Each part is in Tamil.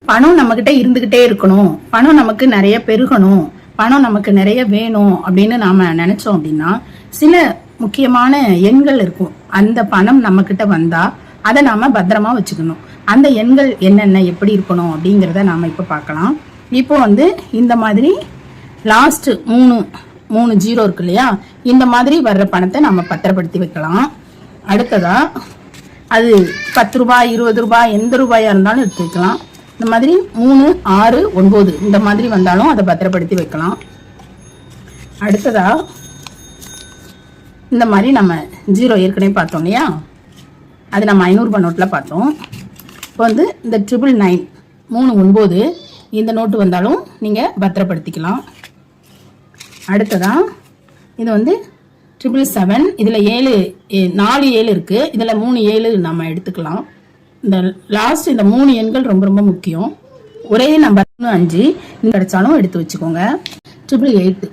பணம் நம்ம கிட்ட இருந்துகிட்டே இருக்கணும், பணம் நமக்கு நிறைய பெருகணும், பணம் நமக்கு நிறைய வேணும் அப்படின்னு நாம நினைச்சோம் அப்படின்னா சில முக்கியமான எண்கள் இருக்கும். அந்த பணம் நம்ம கிட்ட வந்தா அதை நாம பத்திரமா வச்சுக்கணும். அந்த எண்கள் என்னென்ன, எப்படி இருக்கணும் அப்படிங்கிறத நாம இப்ப பார்க்கலாம். இப்போ இந்த மாதிரி லாஸ்ட் மூணு ஜீரோ இருக்கு இல்லையா, இந்த மாதிரி வர்ற பணத்தை நம்ம பத்திரப்படுத்தி வைக்கலாம். அடுத்ததா அது 10 ரூபாய் 20 ரூபாய் எந்த ரூபாயா இருந்தாலும் எடுத்து வைக்கலாம். இந்த மாதிரி 3 6 9 இந்த மாதிரி வந்தாலும் அதை பத்திரப்படுத்தி வைக்கலாம். அடுத்ததா இந்த மாதிரி நம்ம ஜீரோ ஏற்கனவே பார்த்தோம் இல்லையா, அது நம்ம 500 ரூபாய் நோட்டில் பார்த்தோம். இப்போ இந்த 999 3 9 இந்த நோட்டு வந்தாலும் நீங்கள் பத்திரப்படுத்திக்கலாம். அடுத்ததா இது 777 இதில் 4 7 இருக்கு, இதில் 3 7 நம்ம எடுத்துக்கலாம். இந்த லாஸ்ட் இந்த 3 எண்கள் ரொம்ப ரொம்ப முக்கியம். ஒரே நம்பர் 5 கிடைச்சாலும் எடுத்து வச்சுக்கோங்க. 888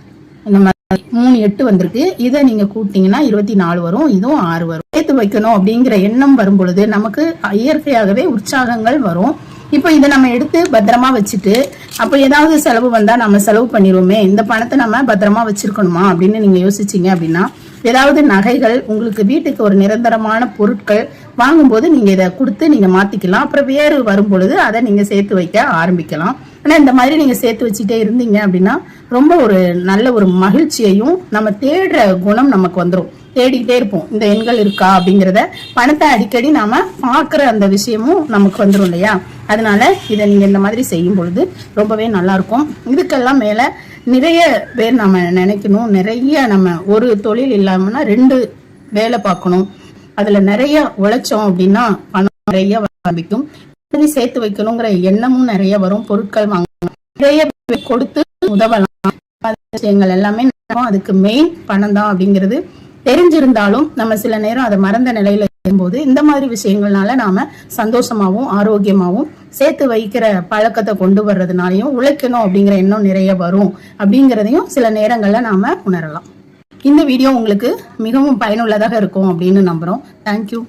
இந்த மாதிரி 3 8 வந்திருக்கு. இதை நீங்க கூட்டிங்கன்னா 24 வரும், இதுவும் 6 வரும். சேர்த்து வைக்கணும் அப்படிங்கிற எண்ணம் வரும் பொழுது நமக்கு இயற்கையாகவே உற்சாகங்கள் வரும். இப்போ இதை நம்ம எடுத்து பத்திரமா வச்சுட்டு அப்போ ஏதாவது செலவு வந்தா நம்ம செலவு பண்ணிடுவோமே, இந்த பணத்தை நம்ம பத்திரமா வச்சிருக்கணுமா அப்படின்னு நீங்க யோசிச்சீங்க அப்படின்னா ஏதாவது நகைகள், உங்களுக்கு வீட்டுக்கு ஒரு நிரந்தரமான பொருட்கள் வாங்கும்போது நீங்க இதை கொடுத்து நீங்க மாத்திக்கலாம். அப்புறம் வேறு வரும் பொழுது அதை நீங்க சேர்த்து வைக்க ஆரம்பிக்கலாம். ஆனா இந்த மாதிரி நீங்க சேர்த்து வச்சுட்டே இருந்தீங்க அப்படின்னா ரொம்ப ஒரு நல்ல ஒரு மகிழ்ச்சியையும் நம்ம தேடுற குணம் நமக்கு வந்துடும். தேடிக்கிட்டே இருப்போம் இந்த எண்கள் இருக்கா அப்படிங்கிறத. பணத்தை அடிக்கடி நாம பாக்குற அந்த விஷயமும் நமக்கு வந்துடும் இல்லையா. அதனால இதை நீங்க இந்த மாதிரி செய்யும் பொழுது ரொம்பவே நல்லா இருக்கும். இதுக்கெல்லாம் மேல நிறைய பேர் நம்ம நினைக்கணும், நிறைய நம்ம ஒரு தொழில் இல்லாமனா 2 வேலை பார்க்கணும், அதுல நிறைய உழைச்சோம் அப்படின்னா பணம் நிறைய ஆரம்பிக்கும். சேர்த்து வைக்கணுங்கிற எண்ணமும் நிறைய வரும். பொருட்கள் வாங்கணும், நிறைய கொடுத்து உதவலாம். விஷயங்கள் எல்லாமே அதுக்கு மெயின் பணம் தான் அப்படிங்கிறது தெரிஞ்சிருந்தாலும் நம்ம சில நேரம் அதை மறந்த நிலையில இருக்கும்போது இந்த மாதிரி விஷயங்கள்னால நாம சந்தோஷமாவும் ஆரோக்கியமாவும் சேர்த்து வைக்கிற பழக்கத்தை கொண்டு வர்றதுனாலையும் உழைக்கணும் அப்படிங்கிற எண்ணம் நிறைய வரும் அப்படிங்கிறதையும் சில நேரங்கள்ல நாம உணரலாம். இந்த வீடியோ உங்களுக்கு மிகவும் பயனுள்ளதாக இருக்கும் அப்படின்னு நம்புறோம். தேங்க்யூ.